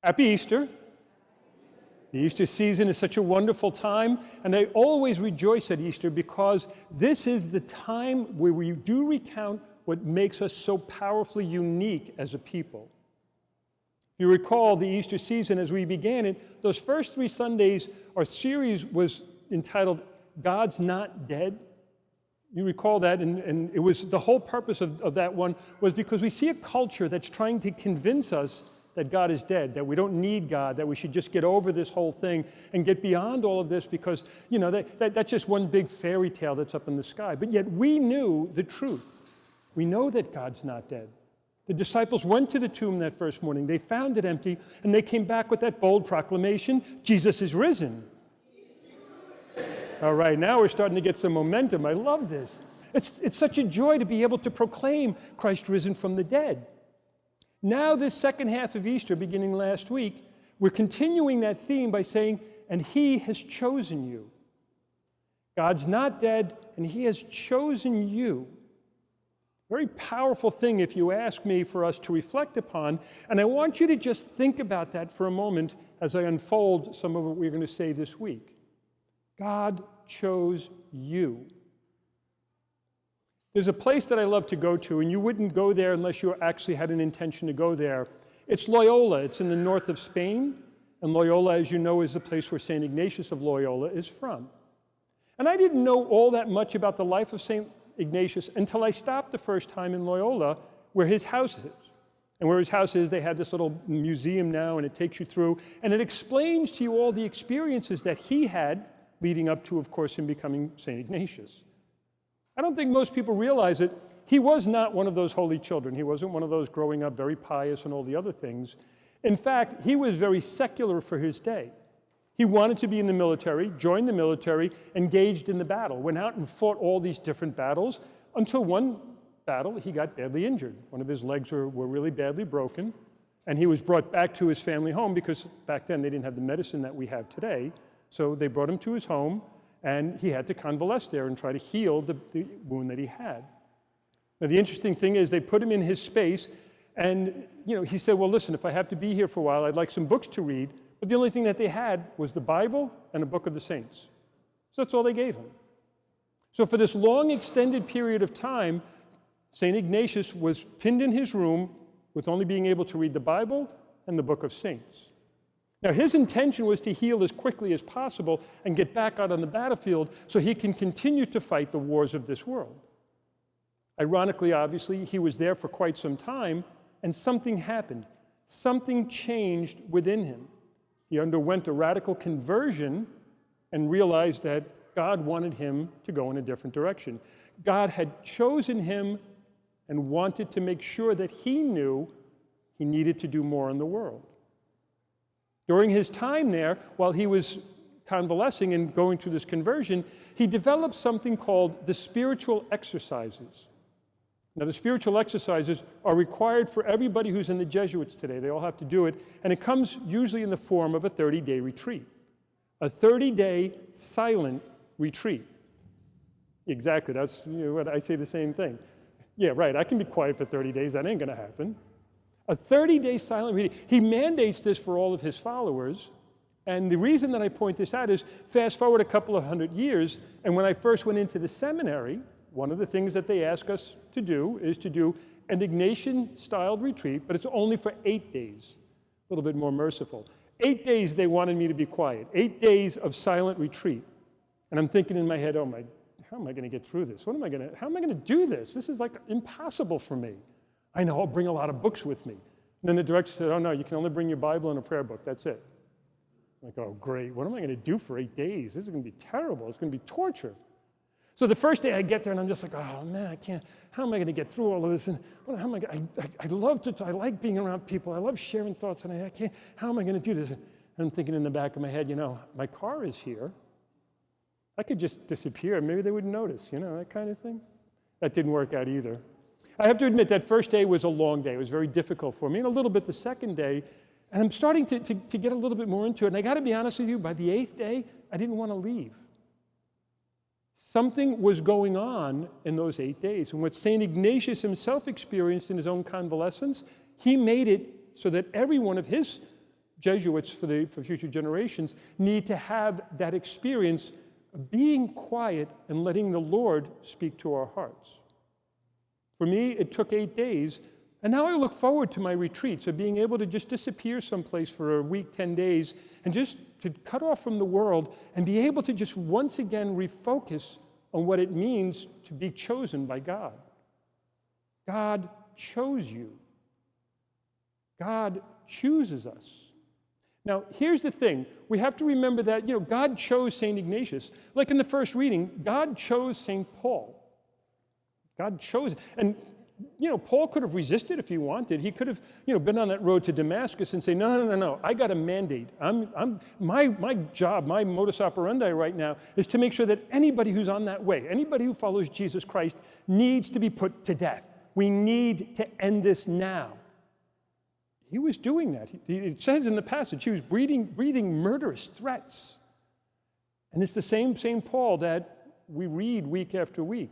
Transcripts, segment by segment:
Happy Easter. The Easter season is such a wonderful time, and I always rejoice at Easter because this is the time where we do recount what makes us so powerfully unique as a people. If you recall the Easter season as we began it, those first 3 Sundays, our series was entitled God's Not Dead. You recall that, and it was the whole purpose of that one was because we see a culture that's trying to convince us that God is dead, that we don't need God, that we should just get over this whole thing and get beyond all of this because, you know, that's just one big fairy tale that's up in the sky. But yet we knew the truth. We know that God's not dead. The disciples went to the tomb that first morning. They found it empty, and they came back with that bold proclamation, Jesus is risen. All right, now we're starting to get some momentum. I love this. It's such a joy to be able to proclaim Christ risen from the dead. Now this second half of Easter, beginning last week, we're continuing that theme by saying, and he has chosen you. God's not dead, and he has chosen you. Very powerful thing, if you ask me, for us to reflect upon. And I want you to just think about that for a moment as I unfold some of what we're going to say this week. God chose you. There's a place that I love to go to, and you wouldn't go there unless you actually had an intention to go there. It's Loyola. It's in the north of Spain, and Loyola, as you know, is the place where St. Ignatius of Loyola is from. And I didn't know all that much about the life of St. Ignatius until I stopped the first time in Loyola, where his house is. And where his house is, they have this little museum now, and it takes you through, and it explains to you all the experiences that he had leading up to, of course, him becoming St. Ignatius. I don't think most people realize it. He was not one of those holy children. He wasn't one of those growing up very pious and all the other things. In fact, he was very secular for his day. He wanted to be in the military, joined the military, engaged in the battle, went out and fought all these different battles until one battle he got badly injured. One of his legs were really badly broken, and he was brought back to his family home because back then they didn't have the medicine that we have today. So they brought him to his home, and he had to convalesce there and try to heal the wound that he had. Now, the interesting thing is they put him in his space, and he said, well, listen, if I have to be here for a while, I'd like some books to read. But the only thing that they had was the Bible and a book of the saints. So that's all they gave him. So for this long, extended period of time, St. Ignatius was pinned in his room with only being able to read the Bible and the book of saints. Now, his intention was to heal as quickly as possible and get back out on the battlefield so he can continue to fight the wars of this world. Ironically, obviously, he was there for quite some time, and something happened. Something changed within him. He underwent a radical conversion and realized that God wanted him to go in a different direction. God had chosen him and wanted to make sure that he knew he needed to do more in the world. During his time there, while he was convalescing and going through this conversion, he developed something called the spiritual exercises. Now, the spiritual exercises are required for everybody who's in the Jesuits today. They all have to do it, and it comes usually in the form of a 30-day retreat. A 30-day silent retreat. Exactly, that's what I say the same thing. Yeah, right, I can be quiet for 30 days, that ain't gonna happen. A 30-day silent retreat. He mandates this for all of his followers, and the reason that I point this out is fast forward a couple of 100 years, and when I first went into the seminary, one of the things that they ask us to do is to do an Ignatian-styled retreat, but it's only for 8 days, a little bit more merciful. 8 days they wanted me to be quiet, 8 days of silent retreat. And I'm thinking in my head, how am I gonna get through this? How am I gonna do this? This is like impossible for me. I know, I'll bring a lot of books with me. And then the director said, oh no, you can only bring your Bible and a prayer book, that's it. I'm like, oh great, what am I gonna do for 8 days? This is gonna be terrible, it's gonna be torture. So the first day I get there and I'm just like, oh man, I can't, how am I gonna get through all of this? And how am I gonna, I like being around people, I love sharing thoughts, and I can't, how am I gonna do this? And I'm thinking in the back of my head, my car is here. I could just disappear, maybe they wouldn't notice, that kind of thing. That didn't work out either. I have to admit that first day was a long day. It was very difficult for me, and a little bit the second day. And I'm starting to get a little bit more into it. And I got to be honest with you, by the 8th day, I didn't want to leave. Something was going on in those 8 days. And what St. Ignatius himself experienced in his own convalescence, he made it so that every one of his Jesuits for future generations need to have that experience of being quiet and letting the Lord speak to our hearts. For me, it took 8 days, and now I look forward to my retreats of being able to just disappear someplace for a week, 10 days, and just to cut off from the world and be able to just once again refocus on what it means to be chosen by God. God chose you. God chooses us. Now, here's the thing. We have to remember that, God chose St. Ignatius. Like in the first reading, God chose St. Paul. God chose, and Paul could have resisted if he wanted. He could have, been on that road to Damascus and say, no, I got a mandate. My job, my modus operandi right now is to make sure that anybody who's on that way, anybody who follows Jesus Christ needs to be put to death. We need to end this now. He was doing that. It says in the passage, he was breathing murderous threats. And it's the same St. Paul that we read week after week.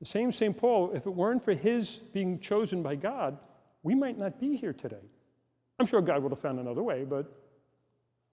The same St. Paul, if it weren't for his being chosen by God, we might not be here today. I'm sure God would have found another way, but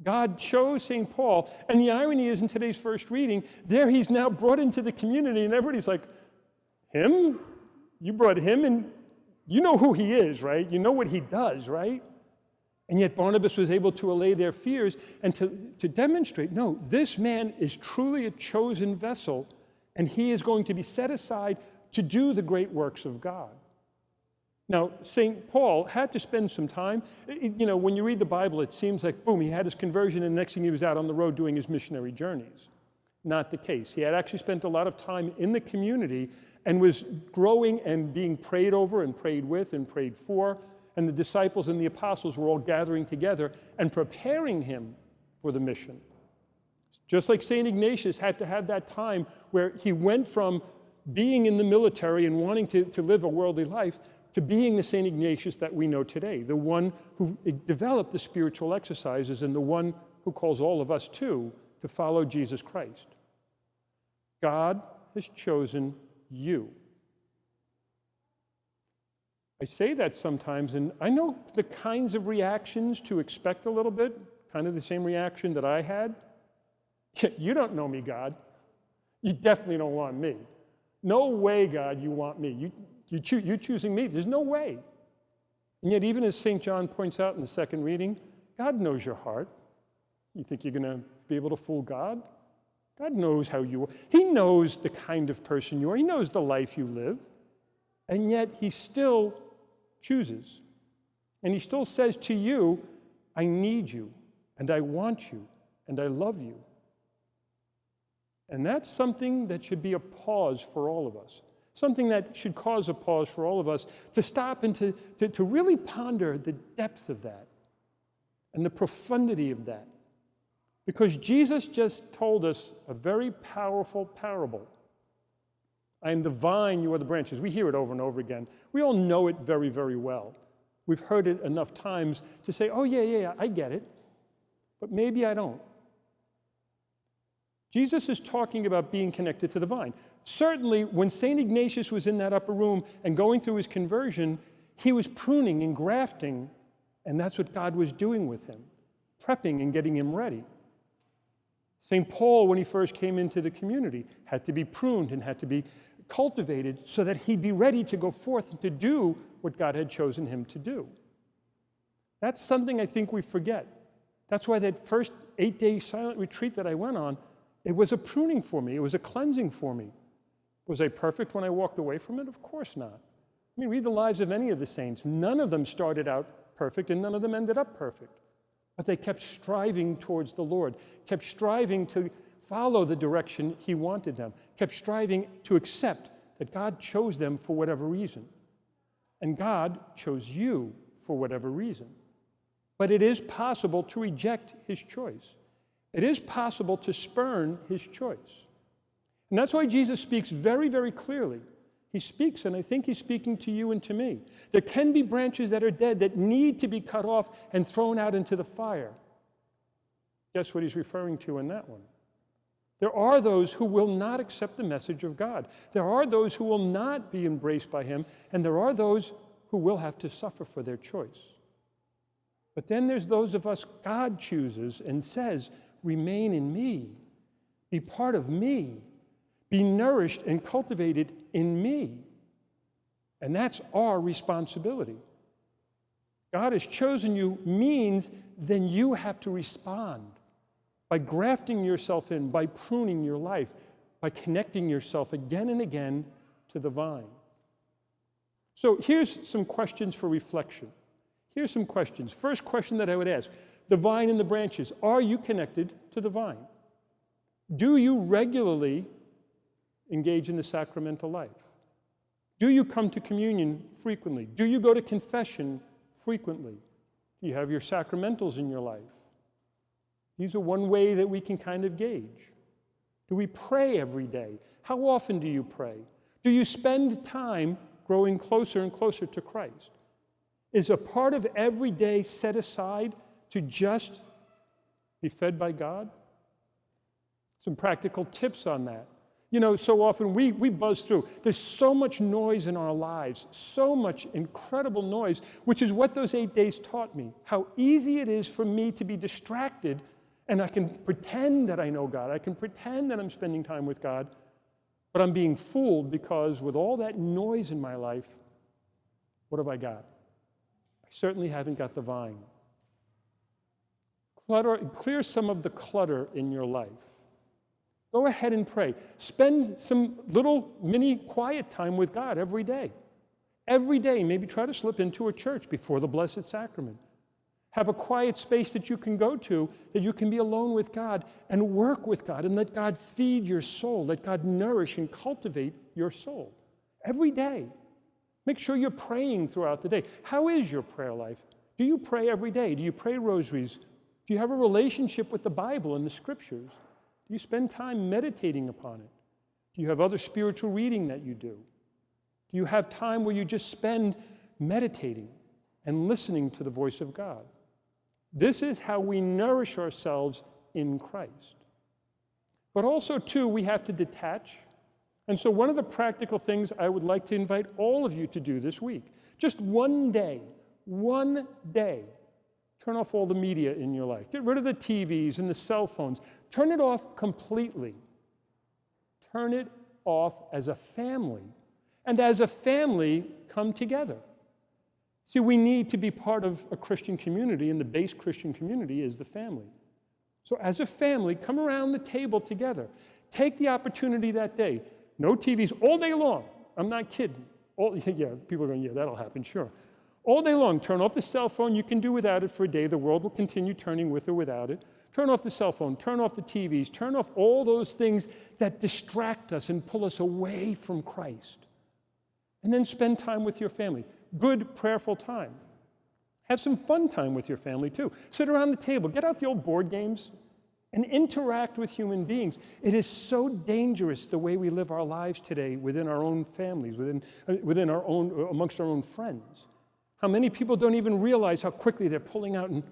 God chose St. Paul. And the irony is, in today's first reading, there he's now brought into the community, and everybody's like, him? You brought him in? You know who he is, right? You know what he does, right? And yet Barnabas was able to allay their fears and to demonstrate, no, this man is truly a chosen vessel, and he is going to be set aside to do the great works of God. Now, St. Paul had to spend some time. When you read the Bible, it seems like, boom, he had his conversion, and the next thing he was out on the road doing his missionary journeys. Not the case. He had actually spent a lot of time in the community and was growing and being prayed over and prayed with and prayed for. And the disciples and the apostles were all gathering together and preparing him for the mission. Just like St. Ignatius had to have that time where he went from being in the military and wanting to live a worldly life to being the St. Ignatius that we know today, the one who developed the spiritual exercises and the one who calls all of us to follow Jesus Christ. God has chosen you. I say that sometimes, and I know the kinds of reactions to expect a little bit, kind of the same reaction that I had. You don't know me, God. You definitely don't want me. No way, God, you want me. You're choosing me. There's no way. And yet, even as St. John points out in the second reading, God knows your heart. You think you're going to be able to fool God? God knows how you are. He knows the kind of person you are. He knows the life you live. And yet, he still chooses. And he still says to you, I need you, and I want you, and I love you. And that's something that should be a pause for all of us. Something that should cause a pause for all of us to stop and to really ponder the depth of that and the profundity of that. Because Jesus just told us a very powerful parable. I am the vine, you are the branches. We hear it over and over again. We all know it very, very well. We've heard it enough times to say, oh, yeah, I get it. But maybe I don't. Jesus is talking about being connected to the vine. Certainly, when St. Ignatius was in that upper room and going through his conversion, he was pruning and grafting, and that's what God was doing with him, prepping and getting him ready. St. Paul, when he first came into the community, had to be pruned and had to be cultivated so that he'd be ready to go forth and to do what God had chosen him to do. That's something I think we forget. That's why that first 8-day silent retreat that I went on, it was a pruning for me. It was a cleansing for me. Was I perfect when I walked away from it? Of course not. I mean, read the lives of any of the saints. None of them started out perfect, and none of them ended up perfect. But they kept striving towards the Lord, kept striving to follow the direction he wanted them, kept striving to accept that God chose them for whatever reason. And God chose you for whatever reason. But it is possible to reject his choice. It is possible to spurn his choice. And that's why Jesus speaks very, very clearly. He speaks, and I think he's speaking to you and to me. There can be branches that are dead that need to be cut off and thrown out into the fire. Guess what he's referring to in that one? There are those who will not accept the message of God. There are those who will not be embraced by him, and there are those who will have to suffer for their choice. But then there's those of us God chooses and says, remain in me, be part of me, be nourished and cultivated in me. And that's our responsibility. God has chosen you means then you have to respond by grafting yourself in, by pruning your life, by connecting yourself again and again to the vine. So here's some questions for reflection. Here's some questions. First question that I would ask, the vine and the branches, are you connected to the vine? Do you regularly engage in the sacramental life? Do you come to communion frequently? Do you go to confession frequently? Do you have your sacramentals in your life? These are one way that we can kind of gauge. Do we pray every day? How often do you pray? Do you spend time growing closer and closer to Christ? Is a part of every day set aside to just be fed by God? Some practical tips on that. You know, so often we buzz through. There's so much noise in our lives, so much incredible noise, which is what those 8 days taught me. How easy it is for me to be distracted, and I can pretend that I know God. I can pretend that I'm spending time with God, but I'm being fooled because with all that noise in my life, what have I got? I certainly haven't got the vine. Clear some of the clutter in your life. Go ahead and pray. Spend some little mini quiet time with God every day. Every day, maybe try to slip into a church before the Blessed Sacrament. Have a quiet space that you can go to, that you can be alone with God and work with God and let God feed your soul, let God nourish and cultivate your soul. Every day. Make sure you're praying throughout the day. How is your prayer life? Do you pray every day? Do you pray rosaries? Do you have a relationship with the Bible and the Scriptures? Do you spend time meditating upon it? Do you have other spiritual reading that you do? Do you have time where you just spend meditating and listening to the voice of God? This is how we nourish ourselves in Christ. But also, too, we have to detach. And so one of the practical things I would like to invite all of you to do this week, just one day, turn off all the media in your life. Get rid of the TVs and the cell phones. Turn it off completely. Turn it off as a family. And as a family, come together. See, we need to be part of a Christian community, and the base Christian community is the family. So as a family, come around the table together. Take the opportunity that day. No TVs all day long. I'm not kidding. Yeah, people are going, yeah, that'll happen, sure. All day long, turn off the cell phone. You can do without it for a day. The world will continue turning with or without it. Turn off the cell phone, turn off the TVs, turn off all those things that distract us and pull us away from Christ. And then spend time with your family. Good, prayerful time. Have some fun time with your family, too. Sit around the table. Get out the old board games and interact with human beings. It is so dangerous the way we live our lives today within our own families, amongst our own friends. How many people don't even realize how quickly they're pulling out. And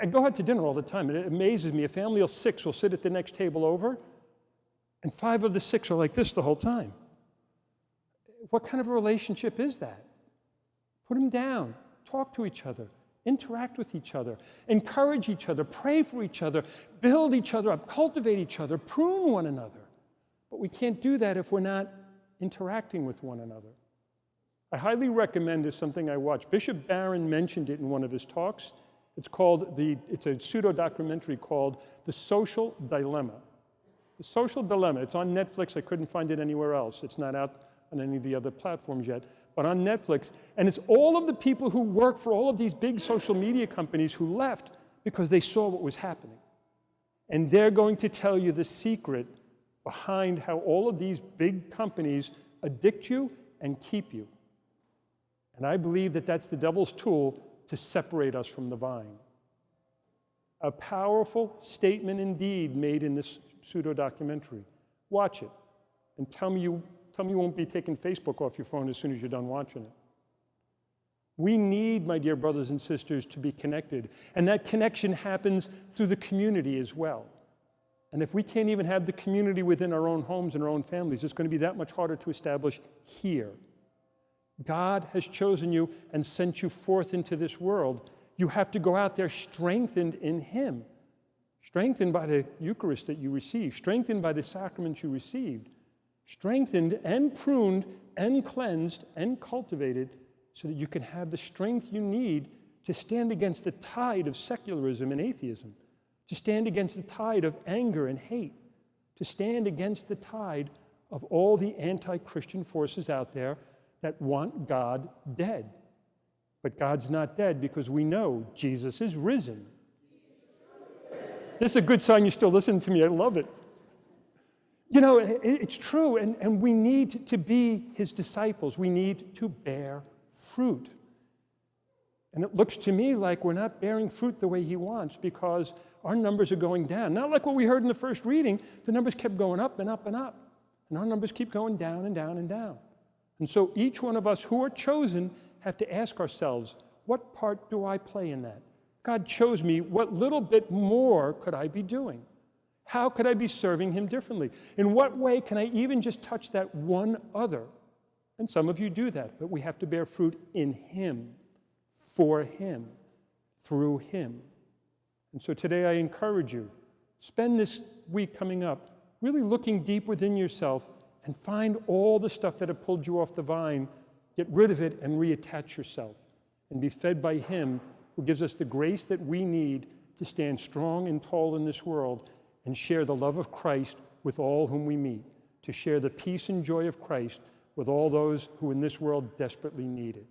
I go out to dinner all the time, and it amazes me. A family of 6 will sit at the next table over, and 5 of the 6 are like this the whole time. What kind of a relationship is that? Put them down. Talk to each other. Interact with each other. Encourage each other. Pray for each other. Build each other up. Cultivate each other. Prune one another. But we can't do that if we're not interacting with one another. I highly recommend this, something I watched. Bishop Barron mentioned it in one of his talks. It's a pseudo-documentary called The Social Dilemma. The Social Dilemma. It's on Netflix. I couldn't find it anywhere else. It's not out on any of the other platforms yet, but on Netflix. And it's all of the people who work for all of these big social media companies who left because they saw what was happening. And they're going to tell you the secret behind how all of these big companies addict you and keep you. And I believe that that's the devil's tool to separate us from the vine. A powerful statement indeed made in this pseudo-documentary. Watch it and tell me you won't be taking Facebook off your phone as soon as you're done watching it. We need, my dear brothers and sisters, to be connected. And that connection happens through the community as well. And if we can't even have the community within our own homes and our own families, it's going to be that much harder to establish here. God has chosen you and sent you forth into this world. You have to go out there strengthened in him, strengthened by the Eucharist that you receive, strengthened by the sacraments you received, strengthened and pruned and cleansed and cultivated so that you can have the strength you need to stand against the tide of secularism and atheism, to stand against the tide of anger and hate, to stand against the tide of all the anti-Christian forces out there that want God dead. But God's not dead because we know Jesus is risen. This is a good sign you're still listening to me. I love it. You know, it's true, and we need to be his disciples. We need to bear fruit. And it looks to me like we're not bearing fruit the way he wants because our numbers are going down. Not like what we heard in the first reading. The numbers kept going up and up and up. And our numbers keep going down and down and down. And so each one of us who are chosen have to ask ourselves, what part do I play in that? God chose me. What little bit more could I be doing? How could I be serving him differently? In what way can I even just touch that one other? And some of you do that, but we have to bear fruit in him, for him, through him. And so today I encourage you, spend this week coming up really looking deep within yourself and find all the stuff that had pulled you off the vine, get rid of it and reattach yourself and be fed by him who gives us the grace that we need to stand strong and tall in this world and share the love of Christ with all whom we meet, to share the peace and joy of Christ with all those who in this world desperately need it.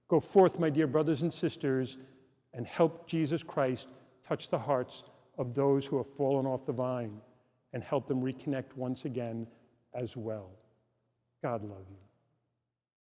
Go forth, my dear brothers and sisters, and help Jesus Christ touch the hearts of those who have fallen off the vine and help them reconnect once again as well. God love you.